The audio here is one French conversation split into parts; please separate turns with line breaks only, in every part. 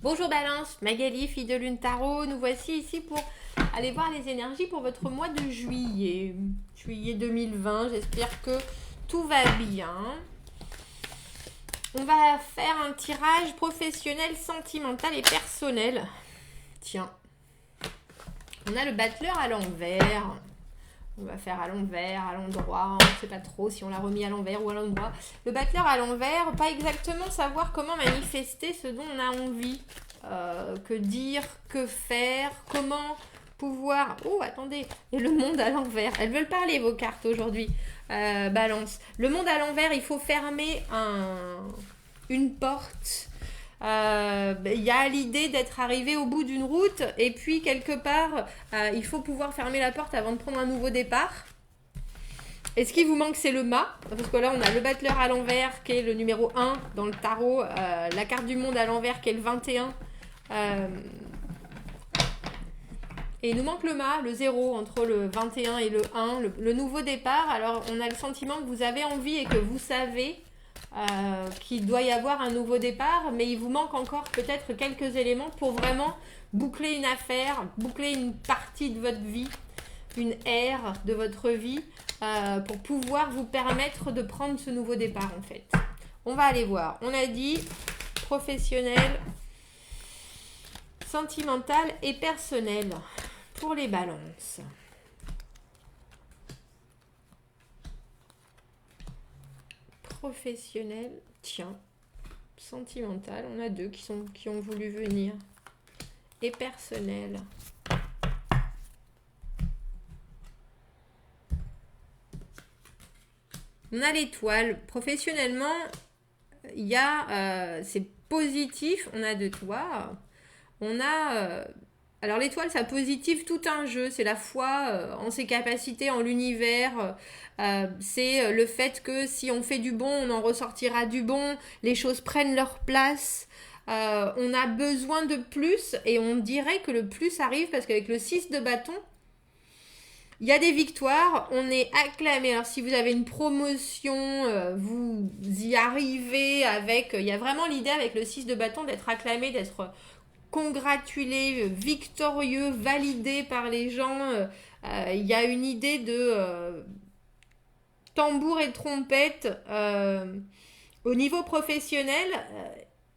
Bonjour Balance, Magali, fille de Lune Tarot. Nous voici ici pour aller voir les énergies pour votre mois de juillet. Juillet 2020, j'espère que tout va bien. On va faire un tirage professionnel, sentimental et personnel. Tiens, on a le battleur à l'envers. On va faire à l'envers, à l'endroit, on ne sait pas trop si on l'a remis à l'envers ou à l'endroit. Le battleur à l'envers, pas exactement savoir comment manifester ce dont on a envie. Que dire, que faire, comment pouvoir... Oh, attendez, et le monde à l'envers. Elles veulent parler, vos cartes, aujourd'hui. Balance. Le monde à l'envers, il faut fermer une porte. Il y a l'idée d'être arrivé au bout d'une route et puis quelque part il faut pouvoir fermer la porte avant de prendre un nouveau départ. Et ce qui vous manque, c'est le mât, parce que là on a le battleur à l'envers qui est le numéro 1 dans le tarot, la carte du monde à l'envers qui est le 21, et il nous manque le mât, le 0 entre le 21 et le 1, le nouveau départ. Alors on a le sentiment que vous avez envie et que vous savez qu'il doit y avoir un nouveau départ, mais il vous manque encore peut-être quelques éléments pour vraiment boucler une affaire, boucler une partie de votre vie, une ère de votre vie, pour pouvoir vous permettre de prendre ce nouveau départ en fait. On va aller voir. On a dit professionnel, sentimental et personnel pour les balances. Professionnel, tiens, sentimental, on a deux qui ont voulu venir. Et personnel. On a l'étoile. Professionnellement, il y a, c'est positif, on a de toi. On a... alors l'étoile, ça positive tout un jeu. C'est la foi en ses capacités, en l'univers. C'est le fait que si on fait du bon, on en ressortira du bon. Les choses prennent leur place. On a besoin de plus et on dirait que le plus arrive parce qu'avec le 6 de bâton, il y a des victoires, on est acclamé. Alors si vous avez une promotion, vous y arrivez avec... Il y a vraiment l'idée avec le 6 de bâton d'être acclamé, d'être congratulé, victorieux, validé par les gens. Il y a une idée de tambour et trompette au niveau professionnel.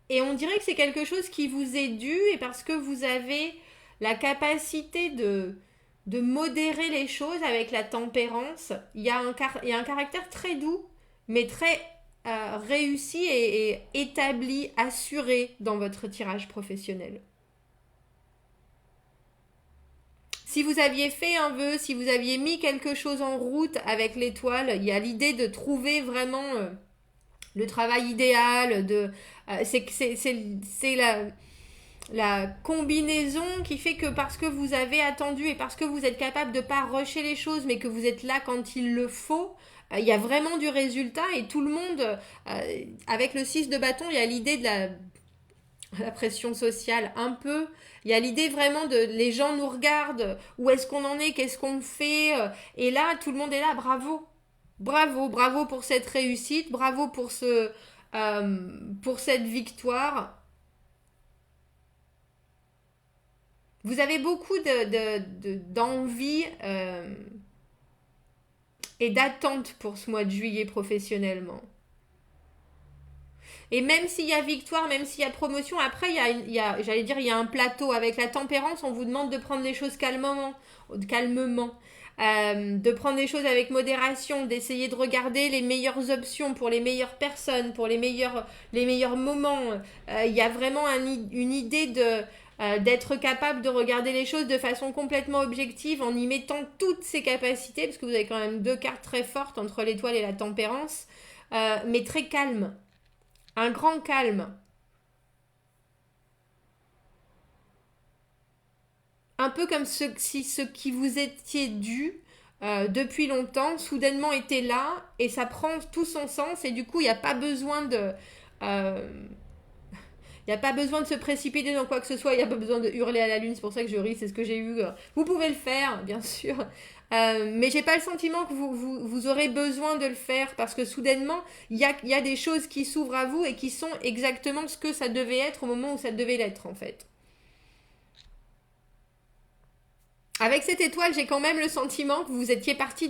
Et on dirait que c'est quelque chose qui vous est dû et parce que vous avez la capacité de modérer les choses avec la tempérance. Il y a un caractère très doux, mais très réussi et établi, assuré dans votre tirage professionnel. Si vous aviez fait un vœu, si vous aviez mis quelque chose en route avec l'étoile, il y a l'idée de trouver vraiment le travail idéal. C'est la combinaison qui fait que parce que vous avez attendu et parce que vous êtes capable de ne pas rusher les choses, mais que vous êtes là quand il le faut, il y a vraiment du résultat et tout le monde, avec le 6 de bâton, il y a l'idée de la pression sociale un peu. Il y a l'idée vraiment de les gens nous regardent, où est-ce qu'on en est, qu'est-ce qu'on fait, et là tout le monde est là, bravo. Bravo, bravo pour cette réussite, bravo pour cette victoire. Vous avez beaucoup d'envie et d'attente pour ce mois de juillet professionnellement. Et même s'il y a victoire, même s'il y a promotion, après, j'allais dire, il y a un plateau. Avec la tempérance, on vous demande de prendre les choses calmement. De prendre les choses avec modération, d'essayer de regarder les meilleures options pour les meilleures personnes, pour les meilleurs moments. Il y a vraiment une idée d'être capable de regarder les choses de façon complètement objective en y mettant toutes ses capacités, parce que vous avez quand même deux cartes très fortes entre l'étoile et la tempérance, mais très calme. Un grand calme. Un peu comme si ce qui vous étiez dû depuis longtemps, soudainement était là, et ça prend tout son sens, et du coup, il n'y a pas besoin de... Il n'y a pas besoin de se précipiter dans quoi que ce soit, il n'y a pas besoin de hurler à la lune, c'est pour ça que je ris, c'est ce que j'ai eu. Vous pouvez le faire, bien sûr. Mais j'ai pas le sentiment que vous aurez besoin de le faire parce que soudainement, il y a des choses qui s'ouvrent à vous et qui sont exactement ce que ça devait être au moment où ça devait l'être en fait. Avec cette étoile, j'ai quand même le sentiment que vous étiez parti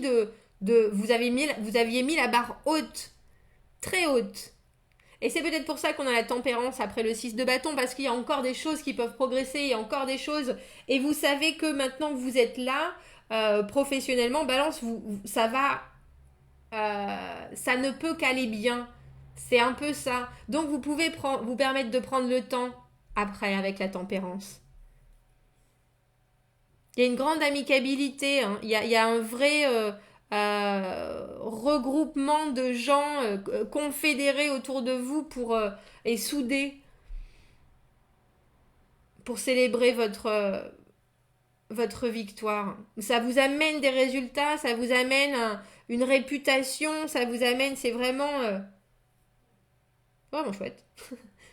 vous aviez mis la barre haute, très haute. Et c'est peut-être pour ça qu'on a la tempérance après le 6 de bâton, parce qu'il y a encore des choses qui peuvent progresser, il y a encore des choses. Et vous savez que maintenant que vous êtes là, professionnellement, balance, ça va, ça ne peut qu'aller bien. C'est un peu ça. Donc vous pouvez vous permettre de prendre le temps après avec la tempérance. Il y a une grande amicabilité, hein. Il y a un vrai regroupement de gens confédérés autour de vous et soudés pour célébrer votre victoire. Ça vous amène des résultats, ça vous amène une réputation, ça vous amène, c'est vraiment, vraiment chouette.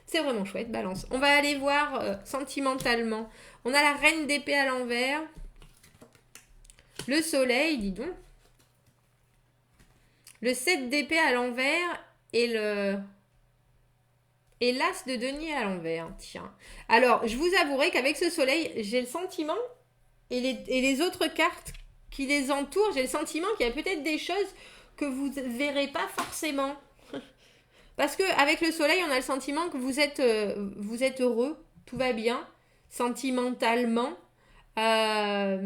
C'est vraiment chouette, balance. On va aller voir sentimentalement. On a la reine d'épée à l'envers. Le soleil, dis donc. Le 7 d'épée à l'envers et l'as de denier à l'envers. Tiens. Alors, je vous avouerai qu'avec ce soleil, j'ai le sentiment, et les autres cartes qui les entourent, j'ai le sentiment qu'il y a peut-être des choses que vous ne verrez pas forcément. Parce qu'avec le soleil, on a le sentiment que vous êtes heureux, tout va bien, sentimentalement. Mais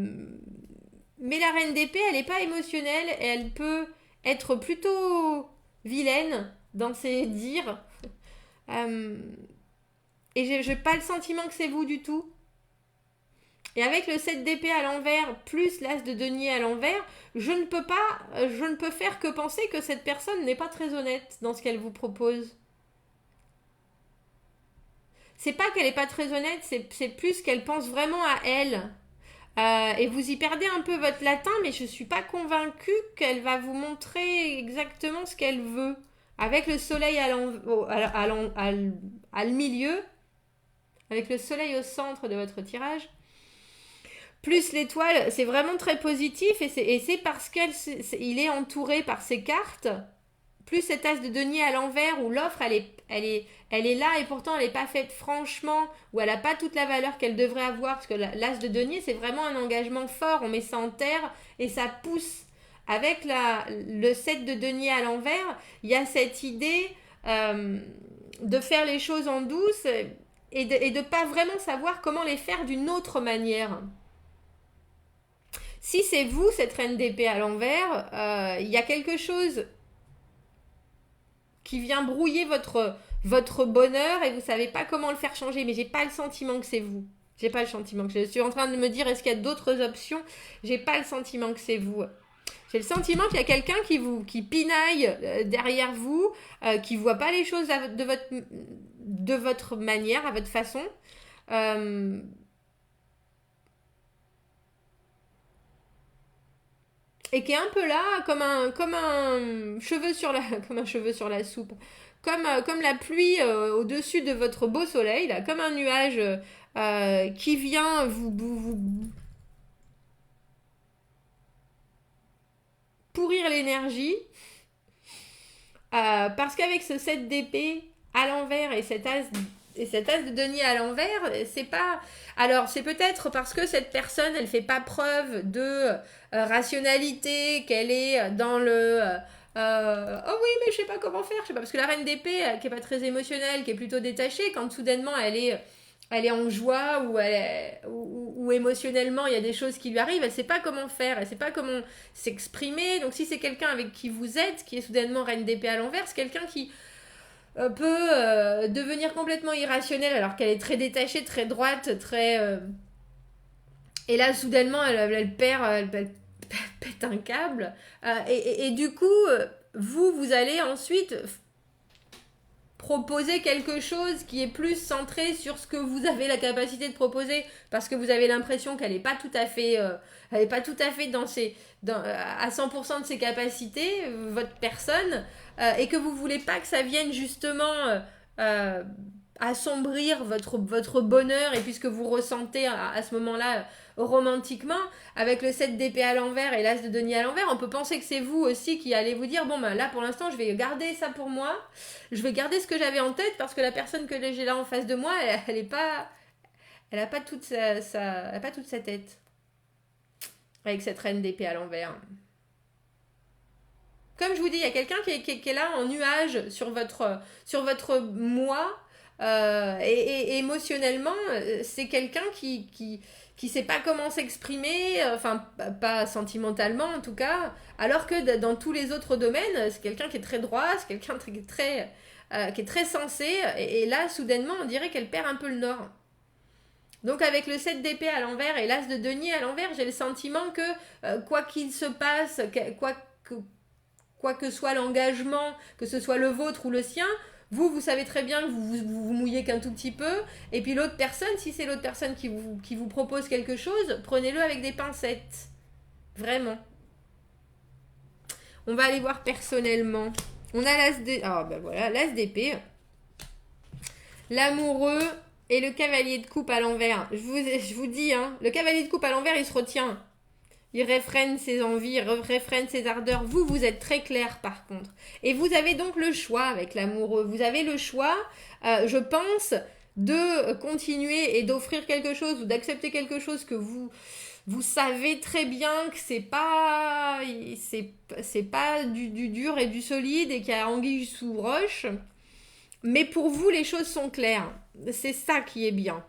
la reine d'épée, elle n'est pas émotionnelle et elle peut être plutôt vilaine dans ses dires. Euh, et je n'ai pas le sentiment que c'est vous du tout. Et avec le 7 d'épée à l'envers, plus l'as de denier à l'envers, je ne peux faire que penser que cette personne n'est pas très honnête dans ce qu'elle vous propose. C'est pas qu'elle n'est pas très honnête, c'est plus qu'elle pense vraiment à elle. Et vous y perdez un peu votre latin, mais je ne suis pas convaincue qu'elle va vous montrer exactement ce qu'elle veut. Avec le soleil à le milieu, avec le soleil au centre de votre tirage, plus l'étoile, c'est vraiment très positif et c'est parce qu'il est entouré par ces cartes, plus cet as de denier à l'envers où l'offre elle est là et pourtant elle n'est pas faite franchement, où elle n'a pas toute la valeur qu'elle devrait avoir, parce que l'as de denier c'est vraiment un engagement fort, on met ça en terre et ça pousse. Avec le 7 de denier à l'envers, il y a cette idée de faire les choses en douce et de pas vraiment savoir comment les faire d'une autre manière. Si c'est vous, cette reine d'épée à l'envers, il y a quelque chose qui vient brouiller votre bonheur et vous savez pas comment le faire changer, mais j'ai pas le sentiment que c'est vous. J'ai pas le sentiment que je suis en train de me dire est-ce qu'il y a d'autres options. J'ai pas le sentiment que c'est vous. J'ai le sentiment qu'il y a quelqu'un qui pinaille derrière vous, qui voit pas les choses de votre manière, à votre façon. Et qui est un peu là comme un cheveu sur la comme un cheveu sur la soupe, comme la pluie au-dessus de votre beau soleil là, comme un nuage qui vient vous pourrir l'énergie. Parce qu'avec ce 7 d'épée à l'envers et cet as de denier à l'envers, c'est pas. Alors, c'est peut-être parce que cette personne, elle fait pas preuve de rationalité, qu'elle est dans le. Oh oui, mais je sais pas comment faire. Je sais pas. Parce que la reine d'épée, qui est pas très émotionnelle, qui est plutôt détachée, quand soudainement elle est en joie ou émotionnellement il y a des choses qui lui arrivent, elle sait pas comment faire, elle sait pas comment s'exprimer. Donc, si c'est quelqu'un avec qui vous êtes, qui est soudainement reine d'épée à l'envers, c'est quelqu'un qui peut devenir complètement irrationnelle alors qu'elle est très détachée, très droite, très... Et là, soudainement, elle pète un câble. Et du coup, vous allez ensuite proposer quelque chose qui est plus centré sur ce que vous avez la capacité de proposer, parce que vous avez l'impression qu'elle n'est pas tout à fait... elle n'est pas tout à fait à 100% de ses capacités, votre personne, et que vous voulez pas que ça vienne justement assombrir votre bonheur et puis ce que vous ressentez à ce moment-là romantiquement. Avec le 7 d'épée à l'envers et l'as de denier à l'envers, on peut penser que c'est vous aussi qui allez vous dire, bon ben là pour l'instant je vais garder ça pour moi, je vais garder ce que j'avais en tête parce que la personne que j'ai là en face de moi, elle est pas, elle a pas toute elle a pas toute sa tête avec cette reine d'épée à l'envers. Comme je vous dis, il y a quelqu'un qui est là en nuage sur votre moi. Et émotionnellement, c'est quelqu'un qui sait pas comment s'exprimer, enfin pas sentimentalement en tout cas, alors que dans tous les autres domaines, c'est quelqu'un qui est très droit, c'est quelqu'un qui est très sensé, et là soudainement on dirait qu'elle perd un peu le nord. Donc avec le 7 d'épée à l'envers et l'as de denier à l'envers, j'ai le sentiment que quoi qu'il se passe, quoi que soit l'engagement, que ce soit le vôtre ou le sien, vous savez très bien que vous mouillez qu'un tout petit peu. Et puis l'autre personne, si c'est l'autre personne qui vous propose quelque chose, prenez-le avec des pincettes. Vraiment. On va aller voir personnellement. On a l'as d'épée. Ah ben voilà, l'as d'épée. L'amoureux et le cavalier de coupe à l'envers. Je vous dis, hein, le cavalier de coupe à l'envers, il se retient. Il réfrène ses envies, il réfrène ses ardeurs. Vous êtes très clair par contre. Et vous avez donc le choix avec l'amoureux. Vous avez le choix, je pense, de continuer et d'offrir quelque chose ou d'accepter quelque chose que vous savez très bien que c'est pas du dur et du solide et qu'il y a anguille sous roche. Mais pour vous, les choses sont claires. C'est ça qui est bien.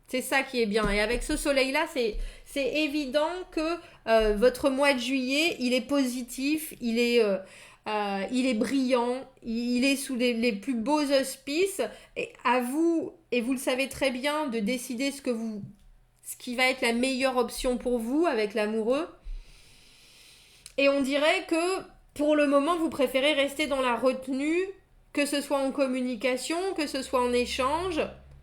C'est ça qui est bien. Et avec ce soleil-là, c'est évident que votre mois de juillet, il est positif, il est brillant, il est sous les plus beaux auspices. Et à vous, et vous le savez très bien, de décider ce qui va être la meilleure option pour vous avec l'amoureux. Et on dirait que pour le moment, vous préférez rester dans la retenue, que ce soit en communication, que ce soit en échange.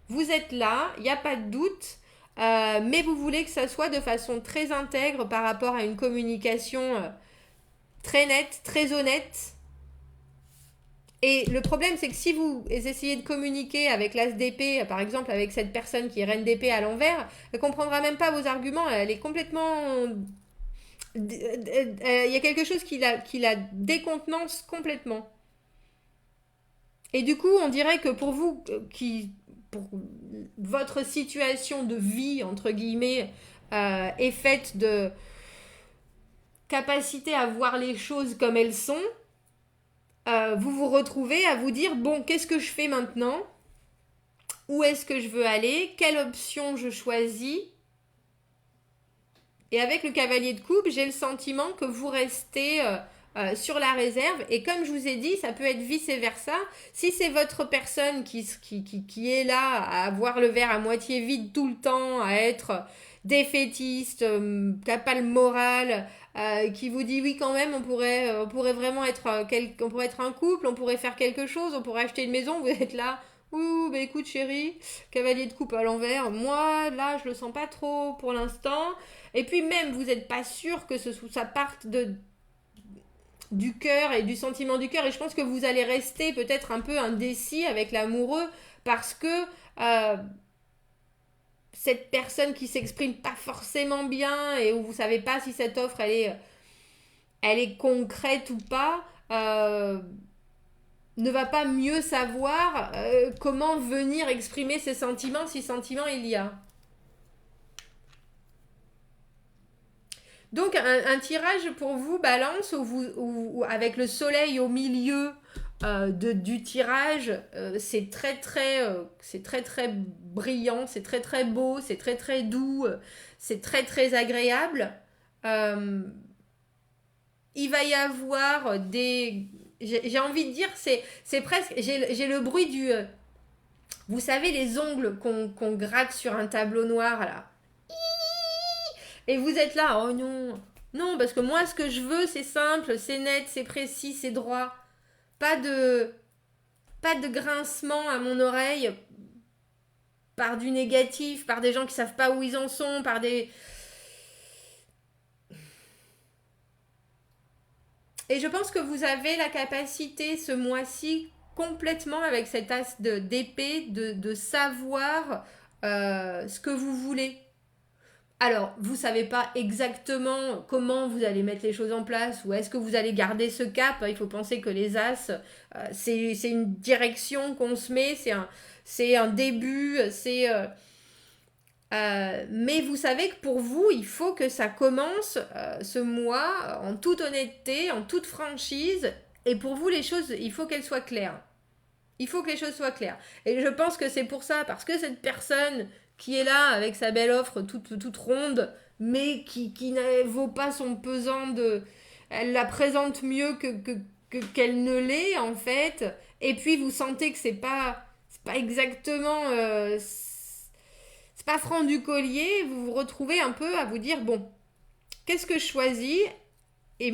Vous êtes là, il n'y a pas de doute, mais vous voulez que ça soit de façon très intègre par rapport à une communication très nette, très honnête. Et le problème, c'est que si vous essayez de communiquer avec l'as d'épée, par exemple avec cette personne qui est reine d'épée à l'envers, elle ne comprendra même pas vos arguments, elle est complètement... Il y a quelque chose qui la décontenance complètement. Et du coup, on dirait que pour vous, pour votre situation de vie, entre guillemets, est faite de capacité à voir les choses comme elles sont, vous vous retrouvez à vous dire, bon, qu'est-ce que je fais maintenant? Où est-ce que je veux aller? Quelle option je choisis? Et avec le cavalier de coupe, j'ai le sentiment que vous restez sur la réserve. Et comme je vous ai dit, ça peut être vice-versa. Si c'est votre personne qui est là à avoir le verre à moitié vide tout le temps, à être défaitiste, qui n'a pas le moral, qui vous dit oui quand même, on pourrait vraiment être on pourrait être un couple, on pourrait faire quelque chose, on pourrait acheter une maison, vous êtes là. Ouh, bah écoute chérie, cavalier de coupe à l'envers, moi là je le sens pas trop pour l'instant. Et puis même vous n'êtes pas sûr que ça parte du cœur et du sentiment du cœur. Et je pense que vous allez rester peut-être un peu indécis avec l'amoureux parce que cette personne qui s'exprime pas forcément bien et où vous savez pas si cette offre elle est concrète ou pas, ne va pas mieux savoir comment venir exprimer ses sentiments si sentiments il y a. Donc un tirage pour vous, balance, où avec le soleil au milieu du tirage, c'est très très brillant, c'est très très beau, c'est très très doux, c'est très très agréable. Euh, il va y avoir des... J'ai envie de dire, c'est presque... J'ai le bruit du... vous savez les ongles qu'on gratte sur un tableau noir là. Et vous êtes là, oh non, non, parce que moi, ce que je veux, c'est simple, c'est net, c'est précis, c'est droit. Pas de, pas de grincement à mon oreille par du négatif, par des gens qui savent pas où ils en sont, par des... Et je pense que vous avez la capacité, ce mois-ci, complètement avec cet as d'épée de savoir ce que vous voulez. Alors, vous savez pas exactement comment vous allez mettre les choses en place ou est-ce que vous allez garder ce cap. Il faut penser que les as, c'est une direction qu'on se met, c'est un début, mais vous savez que pour vous, il faut que ça commence ce mois en toute honnêteté, en toute franchise. Et pour vous, les choses, il faut qu'elles soient claires. Il faut que les choses soient claires. Et je pense que c'est pour ça, parce que cette personne qui est là avec sa belle offre toute ronde, mais qui ne vaut pas son pesant de... Elle la présente mieux qu'elle ne l'est, en fait. Et puis, vous sentez que c'est pas exactement... c'est pas franc du collier. Vous vous retrouvez un peu à vous dire, bon, qu'est-ce que je choisis? Et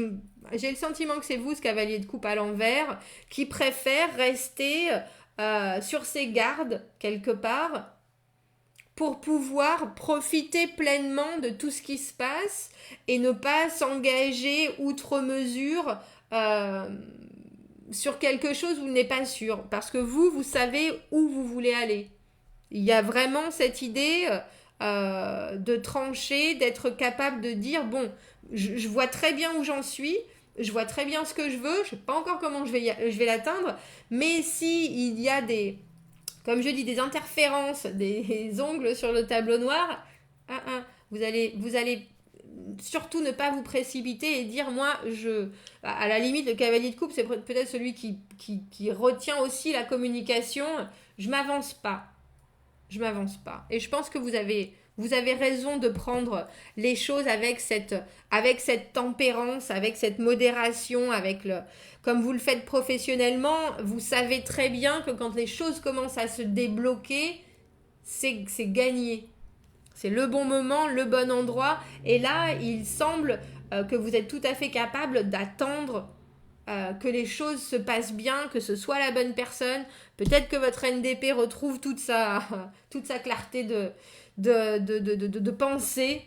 j'ai le sentiment que c'est vous, ce cavalier de coupe à l'envers, qui préfère rester sur ses gardes, quelque part, pour pouvoir profiter pleinement de tout ce qui se passe et ne pas s'engager outre mesure sur quelque chose où vous n'êtes pas sûr. Parce que vous savez où vous voulez aller. Il y a vraiment cette idée de trancher, d'être capable de dire, bon, je vois très bien où j'en suis, je vois très bien ce que je veux, je ne sais pas encore comment je vais l'atteindre, mais si il y a comme je dis, des interférences, des ongles sur le tableau noir, vous allez surtout ne pas vous précipiter et dire, moi, à la limite, le cavalier de coupe, c'est peut-être celui qui retient aussi la communication, je m'avance pas. Et je pense que vous avez raison de prendre les choses avec cette tempérance, avec cette modération, comme vous le faites professionnellement, vous savez très bien que quand les choses commencent à se débloquer, c'est gagné. C'est le bon moment, le bon endroit. Et là, il semble que vous êtes tout à fait capable d'attendre que les choses se passent bien, que ce soit la bonne personne. Peut-être que votre NDP retrouve toute sa clarté de pensée.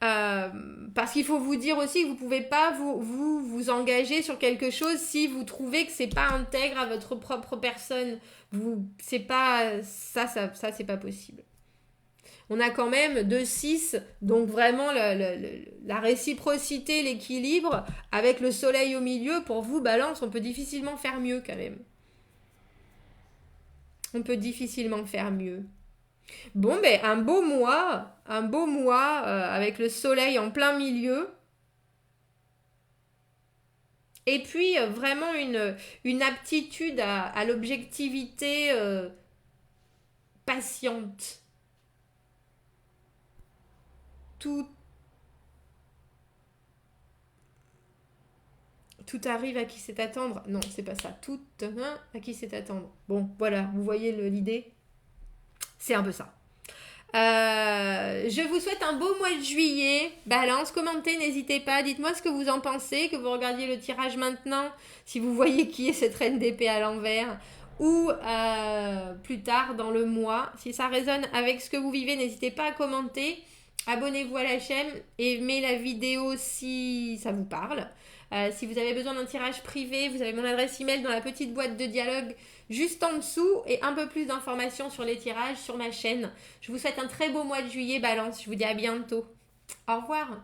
Parce qu'il faut vous dire aussi que vous ne pouvez pas vous engager sur quelque chose si vous trouvez que c'est pas intègre à votre propre personne. C'est pas ça c'est pas possible. On a quand même 2-6, donc vraiment la réciprocité, l'équilibre, avec le soleil au milieu, pour vous, balance, on peut difficilement faire mieux quand même. On peut difficilement faire mieux. Bon, ben un beau mois avec le soleil en plein milieu. Et puis vraiment une aptitude à l'objectivité patiente. Tout arrive à qui sait attendre. Non, c'est pas ça. Tout à qui sait attendre. Bon, voilà, vous voyez l'idée. C'est un peu ça. Je vous souhaite un beau mois de juillet. Balance, commentez, n'hésitez pas. Dites-moi ce que vous en pensez, que vous regardiez le tirage maintenant, si vous voyez qui est cette reine d'épée à l'envers, ou plus tard dans le mois. Si ça résonne avec ce que vous vivez, n'hésitez pas à commenter. Abonnez-vous à la chaîne, aimez la vidéo si ça vous parle. Si vous avez besoin d'un tirage privé, vous avez mon adresse email dans la petite boîte de dialogue juste en dessous et un peu plus d'informations sur les tirages sur ma chaîne. Je vous souhaite un très beau mois de juillet, Balance. Je vous dis à bientôt. Au revoir.